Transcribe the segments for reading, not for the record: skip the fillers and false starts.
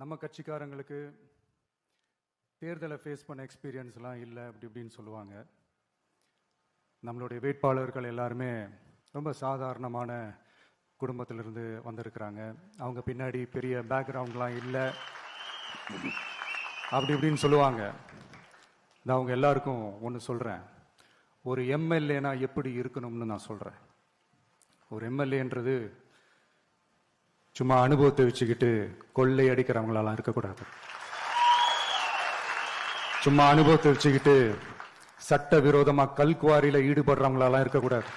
நம்ம கட்சிக்காரங்களுக்கு தேர்தலை ஃபேஸ் பண்ண எக்ஸ்பீரியன்ஸ்லாம் இல்லை அப்படி இப்படின்னு சொல்லுவாங்க. நம்மளுடைய வேட்பாளர்கள் எல்லாருமே ரொம்ப சாதாரணமான குடும்பத்திலிருந்து வந்திருக்கிறாங்க. அவங்க பின்னாடி பெரிய பேக்ரவுண்ட்லாம் இல்லை அப்படி இப்படின்னு சொல்லுவாங்க. நான் அவங்க எல்லாருக்கும் ஒன்று சொல்கிறேன். ஒரு எம்எல்ஏனா எப்படி இருக்கணும்னு நான் சொல்கிறேன். ஒரு எம்எல்ஏன்றது சும்மா அனுபவத்தை வச்சுக்கிட்டு கொள்ளை அடிக்கிறவங்களாலாம் இருக்கக்கூடாது. சும்மா அனுபவத்தை வச்சுக்கிட்டு சட்ட விரோதமா கல்குவாரியில ஈடுபடுறவங்களாலாம் இருக்கக்கூடாது.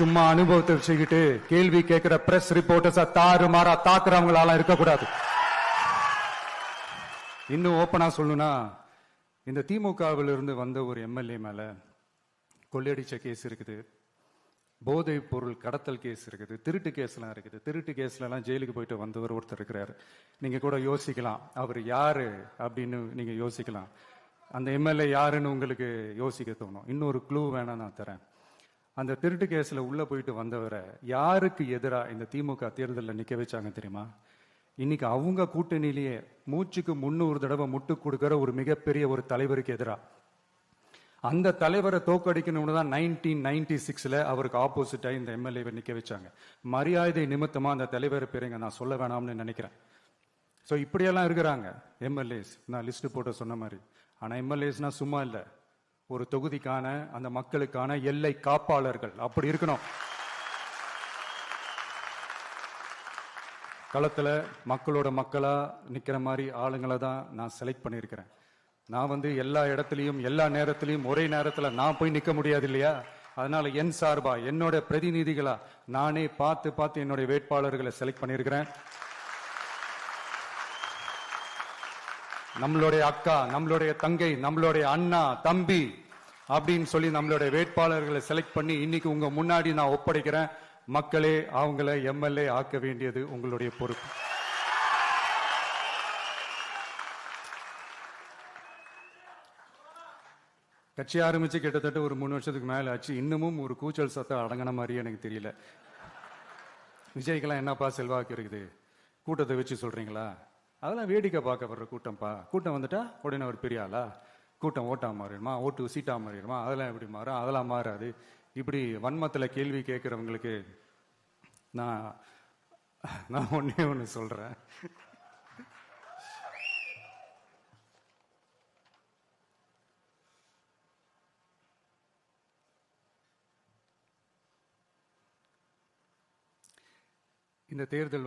சும்மா அனுபவத்தை வச்சுக்கிட்டு கேள்வி கேட்கிற பிரஸ் ரிப்போர்ட்டர்ஸா தாறுமாறா தாக்குறவங்களாலாம் இருக்கக்கூடாது. இன்னும் ஓப்பனா சொல்லணும்னா, இந்த திமுகவில் இருந்து வந்த ஒரு எம்எல்ஏ மேல கொள்ளையடிச்ச கேஸ் இருக்குது, போதை பொருள் கடத்தல் கேஸ் இருக்குது, திருட்டு கேஸ்லாம் இருக்குது. திருட்டு கேஸ்ல எல்லாம் ஜெயிலுக்கு போயிட்டு வந்தவர் ஒருத்தர் இருக்கிறாரு. நீங்க கூட யோசிக்கலாம் அவர் யாரு அப்படின்னு. நீங்க யோசிக்கலாம் அந்த எம்எல்ஏ யாருன்னு உங்களுக்கு யோசிக்க தோணும். இன்னொரு க்ளூ வேணா நான் தரேன். அந்த திருட்டு கேஸ்ல உள்ள போயிட்டு வந்தவரை யாருக்கு எதிராக இந்த திமுக தேர்தலில் நிக்க வச்சாங்க தெரியுமா? இன்னைக்கு அவங்க கூட்டணியிலேயே மூச்சுக்கு 300 தடவை முட்டு கொடுக்கிற ஒரு மிகப்பெரிய ஒரு தலைவருக்கு எதிராக. அந்த தலைவரை தோக்கடிக்கணும்னு தான் 1996 அவருக்கு ஆப்போசிட்டா இந்த எம்எல்ஏவை நிக்க வச்சாங்க. மரியாதை நிமித்தமா அந்த தலைவர் பேருங்க நான் சொல்ல வேணாம்னு நினைக்கிறேன். ஸோ இப்படியெல்லாம் இருக்கிறாங்க எம்எல்ஏஸ், நான் லிஸ்ட் போட்டு சொன்ன மாதிரி. ஆனா எம்எல்ஏஸ்னா சும்மா இல்லை, ஒரு தொகுதிக்கான அந்த மக்களுக்கான எல்லை காப்பாளர்கள். அப்படி இருக்கணும். களத்துல மக்களோட மக்களா நிக்கிற மாதிரி ஆளுங்களை தான் நான் செலக்ட் பண்ணியிருக்கிறேன். நான் எல்லா இடத்துலையும் எல்லா நேரத்திலையும் ஒரே நேரத்தில் நான் போய் நிற்க முடியாது இல்லையா? அதனால என் சார்பா என்னோட பிரதிநிதிகளா நானே பார்த்து என்னுடைய வேட்பாளர்களை செலக்ட் பண்ணியிருக்கிறேன். நம்மளுடைய அக்கா, நம்மளுடைய தங்கை, நம்மளுடைய அண்ணா, தம்பி அப்படின்னு சொல்லி நம்மளுடைய வேட்பாளர்களை செலக்ட் பண்ணி இன்னைக்கு உங்க முன்னாடி நான் ஒப்படைக்கிறேன். மக்களே, அவங்கள எம்எல்ஏ ஆக்க வேண்டியது உங்களுடைய பொறுப்பு. கட்சி ஆரம்பிச்சு கிட்டத்தட்ட ஒரு 3 வருஷத்துக்கு மேல ஆச்சு. இன்னமும் ஒரு கூச்சல் சத்தம் அடங்கின மாதிரி எனக்கு தெரியல. விஜய்க்கெல்லாம் என்னப்பா செல்வாக்கு இருக்குது, கூட்டத்தை வச்சு சொல்றீங்களா? அதெல்லாம் வேடிக்கை பார்க்கப்படுற கூட்டம்ப்பா. கூட்டம் வந்துட்டா உடனே ஒரு பெரிய ஆளா? கூட்டம் ஓட்டா மாறிடுமா, ஓட்டு சீட்டா மாறிடுமா? அதெல்லாம் எப்படி மாறும்? அதெல்லாம் மாறாது. இப்படி வன்மத்துல கேள்வி கேட்கிறவங்களுக்கு நான் ஒன்னே ஒன்று சொல்றேன். இந்த தேர்தல்